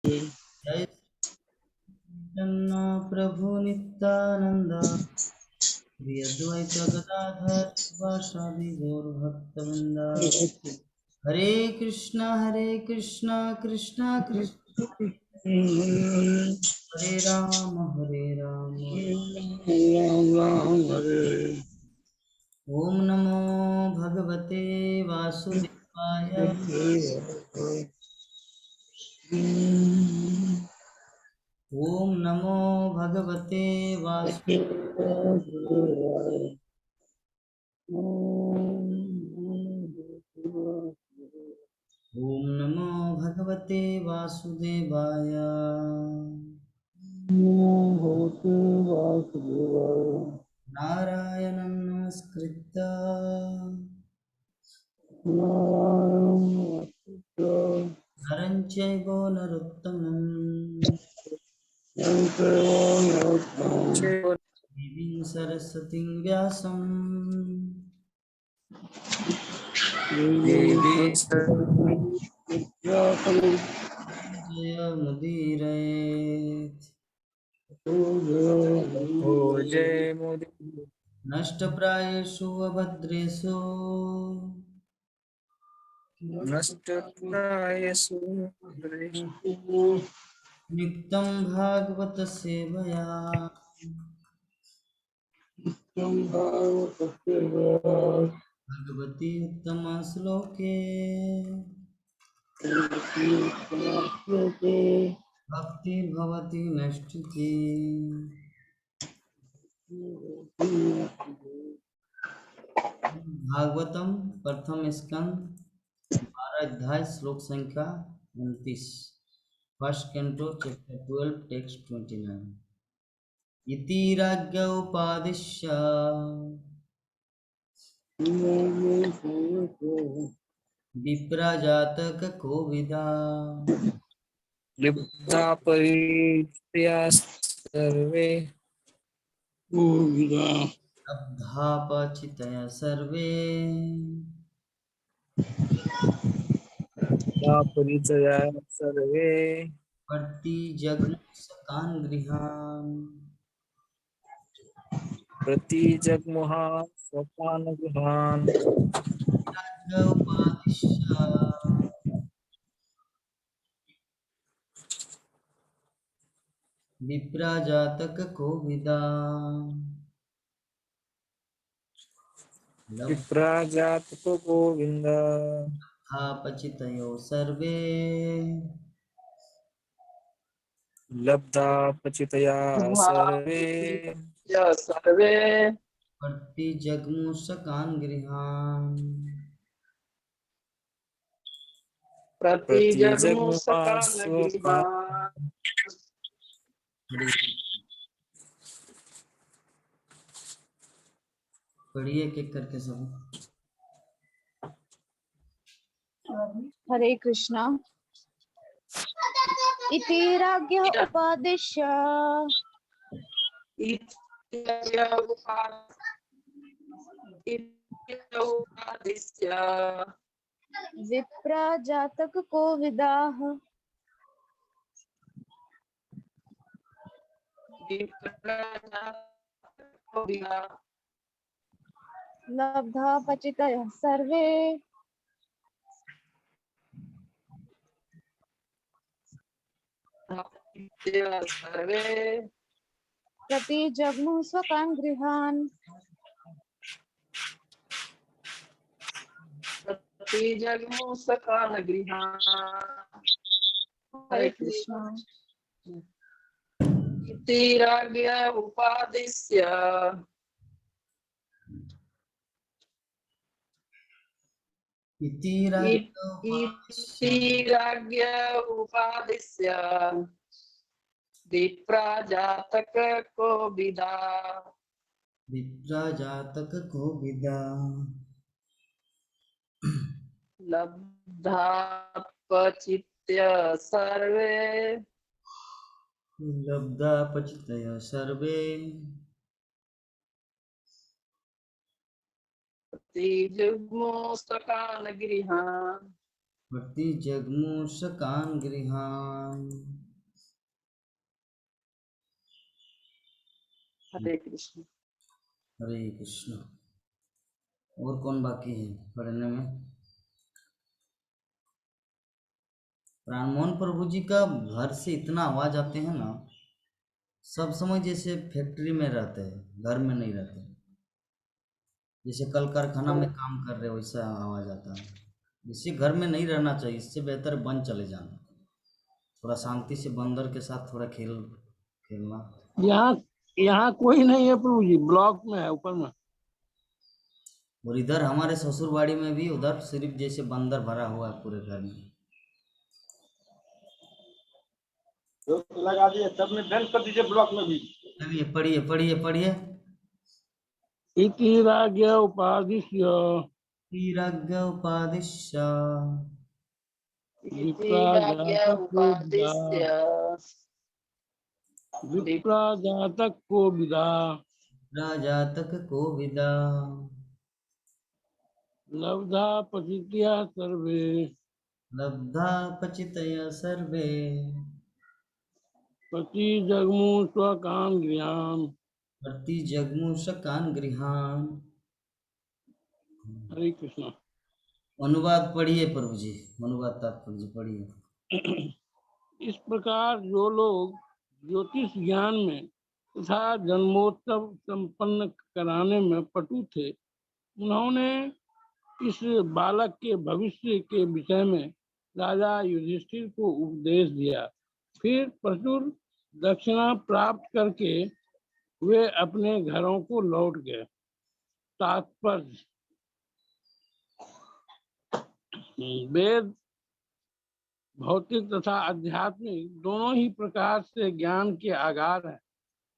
जय चैतन्य प्रभु नित्यानंद श्री अद्वैत गदाधर शिवासादि गौर भक्तवृंद। हरे कृष्णा कृष्णा कृष्णा हरे राम ओम नमो भगवते वासुदेवाय। ओम नमो भगवते वासुदेवाय। ओम नमो भगवते वासुदेवाय। नारायणं नमस्कृत्य नरं चैव नरोत्तमं देवीं सरस्वतीं व्यासं जयमुदीरयेत्। जय मोदी नष्टप्रायेषु अभद्रेषु नष्टप्रायसु नित्यं भागवत सेवया भगवती उत्तम श्लोके भक्तिर्भवति नष्टुके। भागवतम प्रथम स्कंद 12 अध्याय श्लोक संख्या 29। First canto chapter 12 text 29। इति राज्ञ उपादिश्य विप्रजातक कोविदा लिप्ता परित्या सर्वे लब्धापचितय सर्वे परिचया सर्वे प्रतिजग्मुषकान् गृहान्। प्रतिजग्मुहा स्वपान गृहान् राज्ञ उपादिश्य विप्रजातक कोविदा विप्राजातको गोविंद लब्धापचितयो सर्वे लब्धा पचितया सर्वे प्रतिजग्मुषकान् गृहान्। प्रतिजग्मुहा स्वपान। पढ़िए एक एक करके सब। हरे कृष्णा। इति राज्ञः उपादिश्य विप्रजातक कोविदाः लब्धा पचितयः सर्वे प्रतिजग्मुः स्वकान् गृहान्। हरे कृष्णा। इति राज्ञ उपादिश्य इति राज्ञ उपादिश्य विप्रजातक कोविदा विप्रजातक कोविदा लब्धापचित्य सर्वे लब्धापचितय सर्वे प्रतिजग्मुस्तकान् गृहान्। प्रतिजग्मुषकान् गृहान्। हरे कृष्ण। हरे कृष्ण। और कौन बाकी है पढ़ने में? प्राणमोहन प्रभु जी का घर से इतना आवाज आते हैं ना, सब समय जैसे फैक्ट्री में रहते हैं, घर में नहीं रहते। जैसे कल कारखाना में काम कर रहे वैसा आवाज आता है। इसी घर में नहीं रहना चाहिए, इससे बेहतर वन चले जाना, थोड़ा शांति से बंदर के साथ थोड़ा खेलना। यहाँ यहाँ कोई नहीं है प्रभु जी, ब्लॉक में है ऊपर में। और इधर हमारे ससुरबाड़ी में भी उधर सिर्फ जैसे बंदर भरा हुआ है पूरे घर में। लगा दिए सबने, बैंड कर दीजिए ब्लॉक में भी। चलिए पढ़िए पढ़िए पढ़िए। इति राज्ञ उपादिश्य तीराज्ञ उपादिश्य विप्राजातक को विदा राजातक को विदा लब्धा पतित्या सर्वे लब्धा पचितय सर्वे पति जगमु स्वकाम गृहाम। प्रति जगमुषकान गृहान। हरे कृष्ण। अनुवाद पढ़िए प्रभु जी, अनुवाद तात्पर्य जी पढ़िए। इस प्रकार जो लोग ज्योतिष ज्ञान में तथा जन्मोत्सव संपन्न कराने में पटु थे, उन्होंने इस बालक के भविष्य के विषय में राजा युधिष्ठिर को उपदेश दिया। फिर प्रचुर दक्षिणा प्राप्त करके वे अपने घरों को लौट गए। तात्पर्य: वेद भौतिक तथा आध्यात्मिक दोनों ही प्रकार से ज्ञान के आधार है,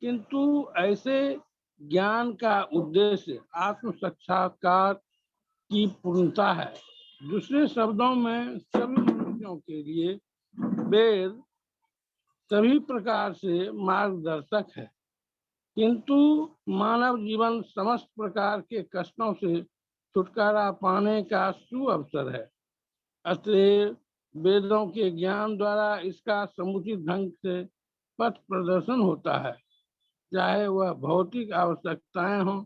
किंतु ऐसे ज्ञान का उद्देश्य आत्म साक्षात्कार की पूर्णता है। दूसरे शब्दों में सभी मनुष्यों के लिए वेद सभी प्रकार से मार्गदर्शक है, किंतु मानव जीवन समस्त प्रकार के कष्टों से छुटकारा पाने का सुअवसर है। अतः वेदों के ज्ञान द्वारा इसका समुचित ढंग से पथ प्रदर्शन होता है, चाहे वह भौतिक आवश्यकताएं हों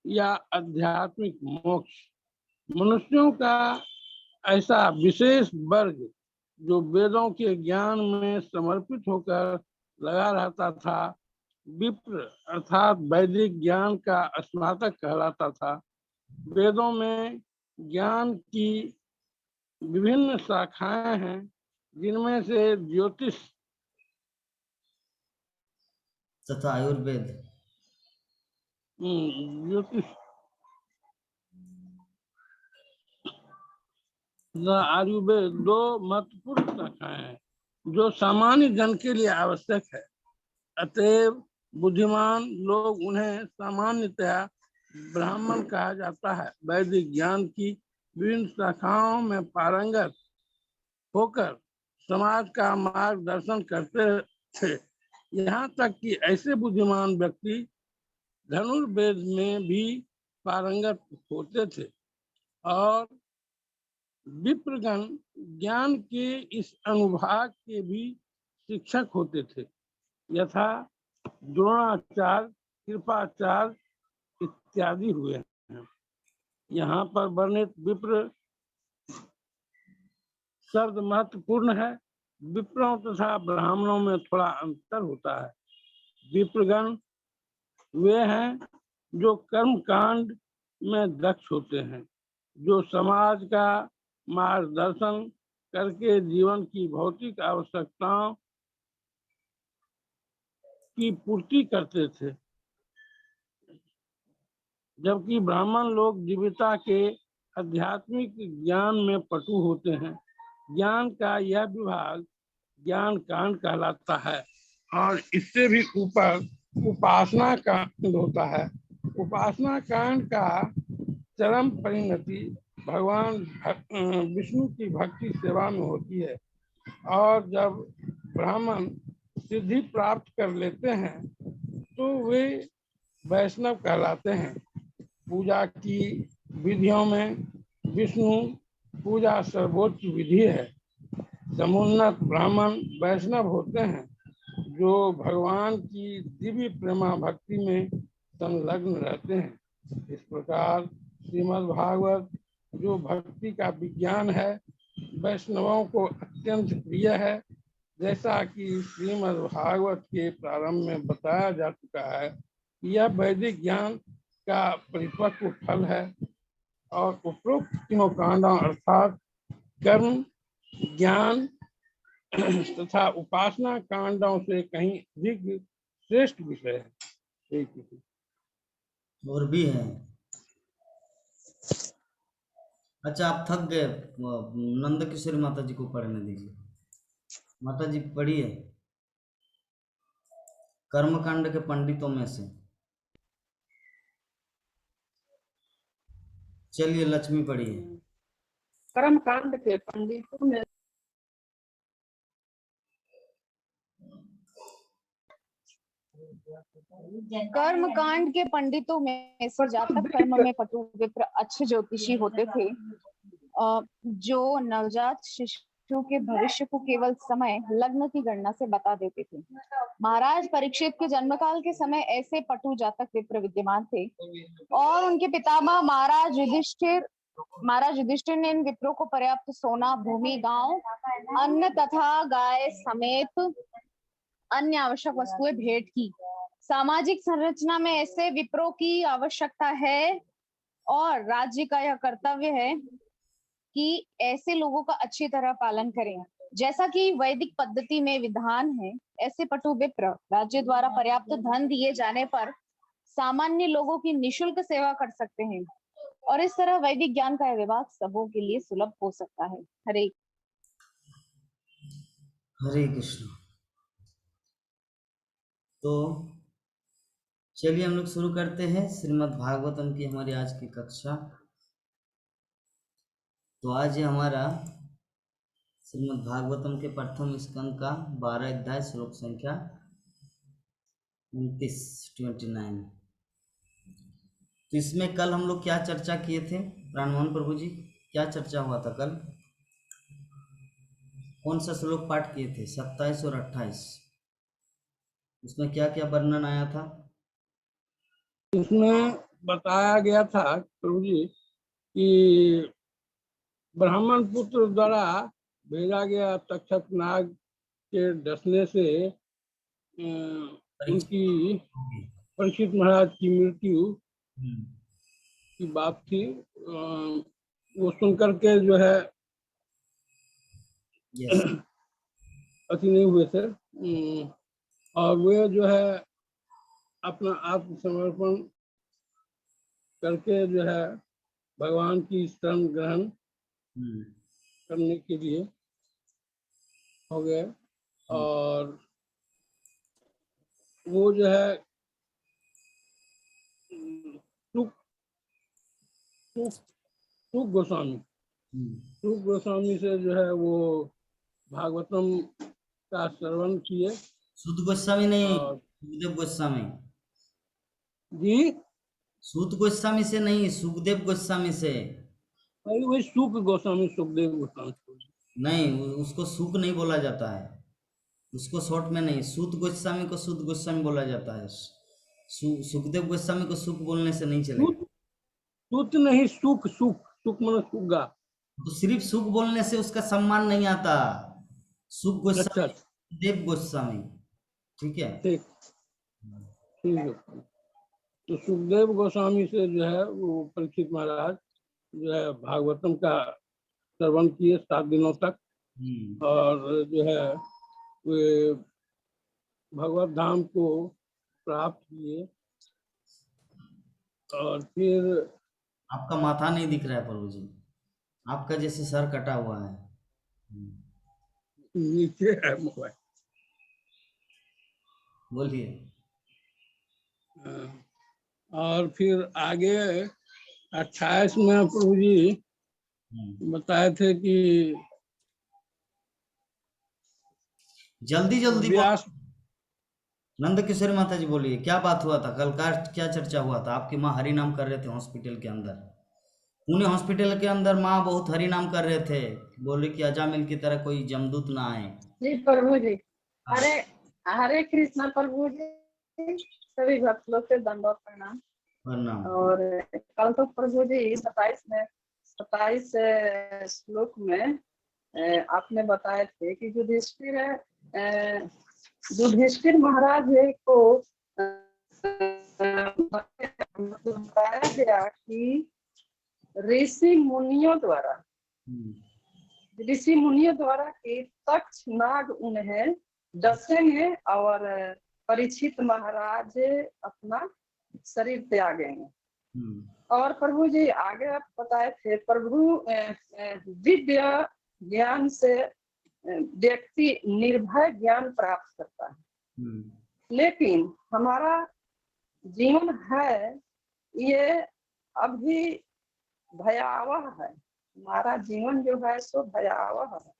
या आध्यात्मिक मोक्ष। मनुष्यों का ऐसा विशेष वर्ग जो वेदों के ज्ञान में समर्पित होकर लगा रहता था, विप्र अर्थात वैदिक ज्ञान का स्नातक कहलाता था। वेदों में ज्ञान की विभिन्न शाखाएं हैं, जिनमें से ज्योतिष तथा आयुर्वेद ज्योतिष आयुर्वेद दो महत्वपूर्ण शाखाएं हैं जो सामान्य जन के लिए आवश्यक है। अतएव बुद्धिमान लोग उन्हें सामान्यतया ब्राह्मण कहा जाता है। वैदिक ज्ञान की विभिन्न शाखाओं में पारंगत होकर समाज का मार्गदर्शन करते थे। यहाँ तक कि ऐसे बुद्धिमान व्यक्ति धनुर्वेद में भी पारंगत होते थे और विप्रगण ज्ञान के इस अनुभाग के भी शिक्षक होते थे, यथा द्रोणाचार्य, कृपाचार्य इत्यादि हुए हैं। यहाँ पर वर्णित विप्र शब्द महत्वपूर्ण है। विप्रों तथा ब्राह्मणों में थोड़ा अंतर होता है। विप्रगण वे हैं जो कर्म कांड में दक्ष होते हैं, जो समाज का मार्गदर्शन करके जीवन की भौतिक आवश्यकताओं की पूर्ति करते थे, जबकि ब्राह्मण लोग जीविका के आध्यात्मिक ज्ञान में पटु होते हैं। ज्ञान का यह विभाग ज्ञान कांड कहलाता है और इससे भी ऊपर उपासना कांड होता है। उपासना कांड का चरम परिणति भगवान विष्णु की भक्ति सेवा में होती है और जब ब्राह्मण सिद्धि प्राप्त कर लेते हैं तो वे वैष्णव कहलाते हैं। पूजा की विधियों में विष्णु पूजा सर्वोच्च विधि है। समुन्नत ब्राह्मण वैष्णव होते हैं जो भगवान की दिव्य प्रेमा भक्ति में संलग्न रहते हैं। इस प्रकार श्रीमद् भागवत जो भक्ति का विज्ञान है, वैष्णवों को अत्यंत प्रिय है। जैसा कि श्रीमद् भागवत के प्रारंभ में बताया जा चुका है, यह वैदिक ज्ञान का परिपक्व फल है और उपरोक्त तीनों कांडों अर्थात कर्म, ज्ञान तथा उपासना कांडों से कहीं अधिक श्रेष्ठ विषय है। ठीक है। और भी है। अच्छा, आप थक गए, नंद किशोरी माता जी को पढ़ने दीजिए। माता जी पढ़िए कर्मकांड के पंडितों में से। चलिए लक्ष्मी पढ़िए। कर्म कांड के पंडितों में कर्म कांड के पंडितों में से जातक कर्म में पटु विप्र अच्छे ज्योतिषी होते थे, जो नवजात शिशु के भविष्य को केवल समय लग्न की गणना से बता देते थे। महाराज परीक्षित के जन्मकाल के समय ऐसे पटु जातक विप्र विद्यमान थे और उनके पितामह महाराज युधिष्ठिर ने इन विप्रों को पर्याप्त सोना, भूमि, गांव, अन्न तथा गाय समेत अन्य आवश्यक वस्तुएं भेंट की। सामाजिक संरचना में ऐसे विप्रों की आवश्यकता है और राज्य का यह कर्तव्य है कि ऐसे लोगों का अच्छी तरह पालन करें। जैसा कि वैदिक पद्धति में विधान है, ऐसे पटु विप्र राज्य द्वारा पर्याप्त धन दिए जाने पर सामान्य लोगों की निशुल्क सेवा कर सकते हैं और इस तरह वैदिक ज्ञान का विभाग सबों के लिए सुलभ हो सकता है। हरे कृष्ण। तो चलिए हम लोग शुरू करते हैं श्रीमद् भागवतम की हमारी आज की कक्षा। तो आज ये हमारा श्रीमद् भागवतम के प्रथम स्कंद का 12 अध्याय श्लोक संख्या 29। तो इसमें कल हम लोग क्या चर्चा किए थे प्राणमोहन प्रभु जी? क्या चर्चा हुआ था कल? कौन सा श्लोक पाठ किए थे? 27 और 28। उसमें क्या क्या वर्णन आया था? इसमें बताया गया था प्रभु जी कि ब्राह्मण पुत्र द्वारा भेजा गया तक्षक नाग के डसने से उनकी परीक्षित महाराज की मृत्यु की बात थी। वो सुनकर के जो है अति नहीं हुए थे और वे जो है अपना आत्मसमर्पण करके जो है भगवान की शरण ग्रहण करने के लिए हो गए और वो जो है सुख गोस्वामी से जो है वो भागवतम का श्रवण किए। सूत गोस्वामी नहीं, सुखदेव गोस्वामी जी। सूत गोस्वामी से नहीं, सुखदेव गोस्वामी से। वही सुख गोस्वामी, सुखदेव गोस्वामी नहीं, उसको सुख नहीं बोला जाता है, उसको शॉर्ट में नहीं। सूत गोस्वामी को सूत गोस्वामी बोला जाता है। सुखदेव गोस्वामी को सुख बोलने से नहीं चलेगा। सूत नहीं, सुख मतलब सुगा। तो सिर्फ सुख बोलने से उसका सम्मान नहीं आता। सुख गोस्वामी, देव गोस्वामी, ठीक है? ठीक है। तो सुखदेव गोस्वामी से जो है वो परीक्षित महाराज जो है भागवतम का श्रवण किए 7 दिनों तक और जो है वे भगवत धाम को प्राप्त किए। और फिर आपका माथा नहीं दिख रहा है प्रभु जी, आपका जैसे सर कटा हुआ है। नीचे है मोबाइल, बोलिए। और फिर आगे 28 में प्रभु जी बताए थे कि जल्दी व्यास। नंद किशोरी माता जी बोलिए, क्या बात हुआ था कल? का क्या चर्चा हुआ था? आपकी माँ हरि नाम कर रहे थे हॉस्पिटल के अंदर, पुणे हॉस्पिटल के अंदर माँ बहुत हरि नाम कर रहे थे। बोले कि अजामिल की तरह कोई जमदूत ना आए। जी प्रभु जी। अरे हरे कृष्णा प्रभु जी, सभी भक्त लोग से दंडवत प्रणाम। प्रणाम। और कल तो प्रभु जी 27 श्लोक में आपने बताए थे कि युधिष्ठिर महाराज को बताया गया कि ऋषि मुनियों द्वारा कि तक्ष नाग उन्हें डसेंगे और परीक्षित महाराज अपना शरीर त्यागेंगे। और प्रभु जी आगे आप बताए थे, प्रभु दिव्य ज्ञान से व्यक्ति निर्भय ज्ञान प्राप्त करता है। लेकिन हमारा जीवन है ये अभी भयावह है, हमारा जीवन जो है सो भयावह है।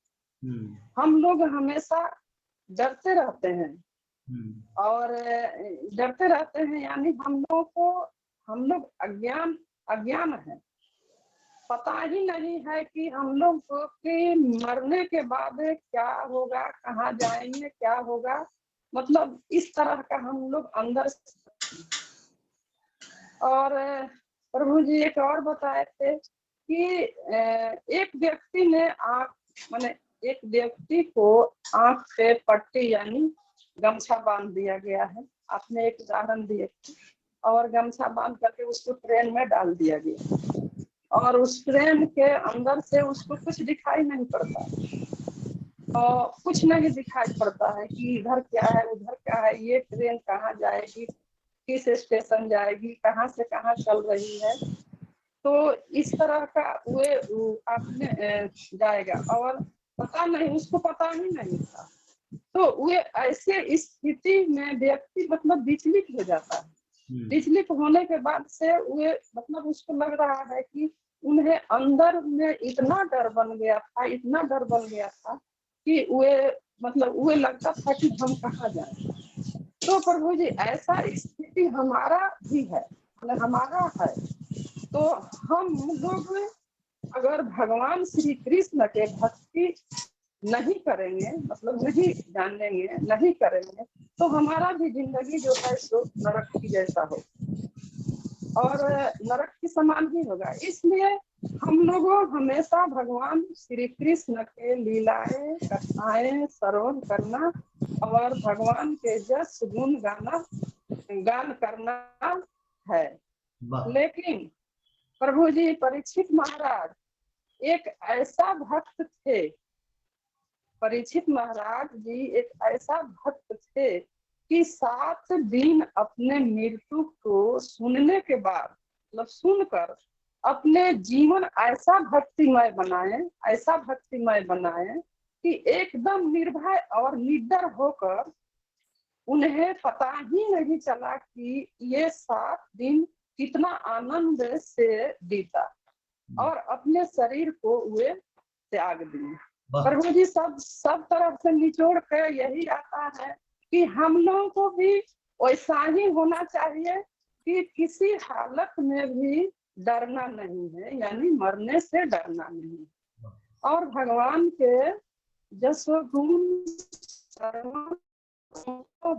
हम लोग हमेशा डरते रहते हैं और डरते रहते हैं, यानी हम लोग अज्ञान है। पता ही नहीं है कि हम लोग को कि मरने के बाद क्या होगा, कहाँ जाएंगे, क्या होगा, मतलब इस तरह का हम लोग अंदर। और प्रभु जी एक और बताए थे कि एक व्यक्ति को आंख पे पट्टी यानी गमछा बांध दिया गया है। आपने एक उदाहरण दिए थे, और गमछा बांध करके उसको ट्रेन में डाल दिया गया और उस ट्रेन के अंदर से उसको कुछ दिखाई नहीं पड़ता, और कुछ नहीं दिखाई पड़ता है कि इधर क्या है उधर क्या है, ये ट्रेन कहाँ जाएगी, किस स्टेशन जाएगी, कहाँ से कहाँ चल रही है। तो इस तरह का वो आपने जाएगा और पता नहीं, उसको पता ही नहीं था। तो वे ऐसे स्थिति में व्यक्ति मतलब विचलित हो जाता है। विचलित होने के बाद से वे मतलब उसको लग रहा है कि उन्हें अंदर में इतना डर बन गया था कि वे लगता था कि हम कहाँ जाएं। तो प्रभु जी ऐसा स्थिति हमारा भी है, हमारा है। तो हम लोग अगर भगवान श्री कृष्ण के भक्ति नहीं करेंगे, मतलब नहीं जानेंगे, नहीं करेंगे, तो हमारा भी जिंदगी जो है सो नरक की जैसा हो और नरक के समान ही होगा। इसलिए हम लोगों हमेशा भगवान श्री कृष्ण के लीलाएं कथाएं श्रवण करना और भगवान के जस गुण गान करना है। लेकिन प्रभु जी परीक्षित महाराज एक ऐसा भक्त थे, परीक्षित महाराज जी एक ऐसा भक्त थे कि 7 दिन अपने मृत्यु को सुनने के बाद, मतलब सुनकर अपने जीवन ऐसा भक्तिमय बनाए कि एकदम निर्भय और निडर होकर उन्हें पता ही नहीं चला कि ये 7 दिन कितना आनंद से बीता और अपने शरीर को वे त्याग दिए। प्रभु जी सब तरफ से निचोड़ कर यही आता है कि हम लोगों को भी वैसा ही होना चाहिए कि किसी हालत में भी डरना नहीं है, यानी मरने से डरना नहीं। और भगवान के जस गुण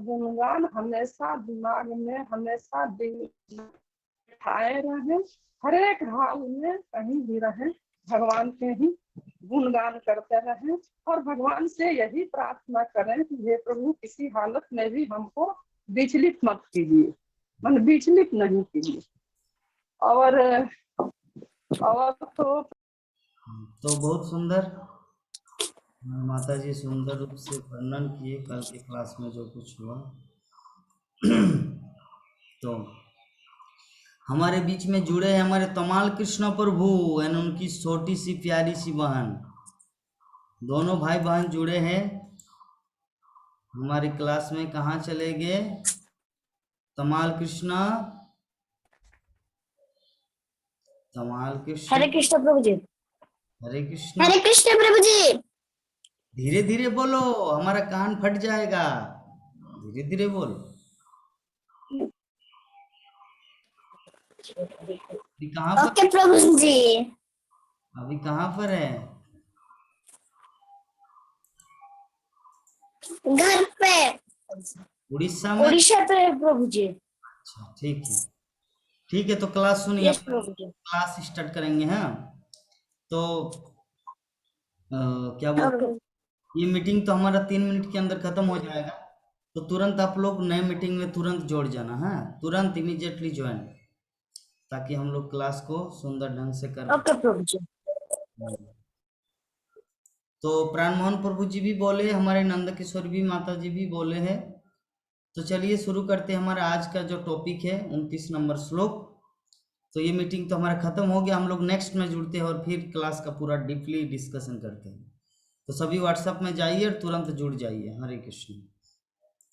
गुणगान हमेशा दिमाग में हमेशा बिठाए रहे, हर एक हाल में कहीं भी रहे, भगवान के ही गुणगान करते रहें और भगवान से यही प्रार्थना करें कि हे प्रभु किसी हालत में भी हमको विचलित मत कीजिए, मन विचलित नहीं कीजिए। और तो बहुत सुंदर माता जी सुंदर रूप से वर्णन किए कल के क्लास में जो कुछ हुआ। तो हमारे बीच में जुड़े हैं हमारे तमाल कृष्ण प्रभु एंड उनकी छोटी सी प्यारी सी बहन, दोनों भाई बहन जुड़े हैं हमारी क्लास में। कहाँ चले गए तमाल कृष्ण? हरे कृष्ण प्रभु जी। हरे कृष्ण। हरे कृष्ण प्रभु जी। धीरे धीरे बोलो, हमारा कान फट जाएगा, धीरे धीरे बोलो। अभी कहाँ पर? ओके प्रभु जी। अभी कहाँ पर है? घर पे। उड़ीसा में? उड़ीसा तो है प्रभु जी। अच्छा ठीक है, तो क्लास सुनिए, यस प्रभु जी। क्लास स्टार्ट करेंगे। हाँ, तो क्या बोलते हैं, ओके। ये मीटिंग तो हमारा 3 मिनट के अंदर खत्म हो जाएगा, तो तुरंत आप लोग नए मीटिंग में तुरंत जोड़ जाना है, तुरंत इमीडिएटली ज्वाइन, ताकि हम लोग क्लास को सुंदर ढंग से कर ओके प्रभु जी। तो प्राण मोहन प्रभु जी भी बोले, हमारे नंद किशोर भी माता जी भी बोले हैं। तो चलिए शुरू करते हैं हमारा आज का जो टॉपिक है 29 नंबर श्लोक। तो ये मीटिंग तो हमारा खत्म हो गया, हम लोग नेक्स्ट में जुड़ते हैं और फिर क्लास का पूरा डीपली डिस्कशन करते हैं। तो सभी व्हाट्सएप में जाइए और तुरंत जुड़ जाइए। हरे कृष्ण।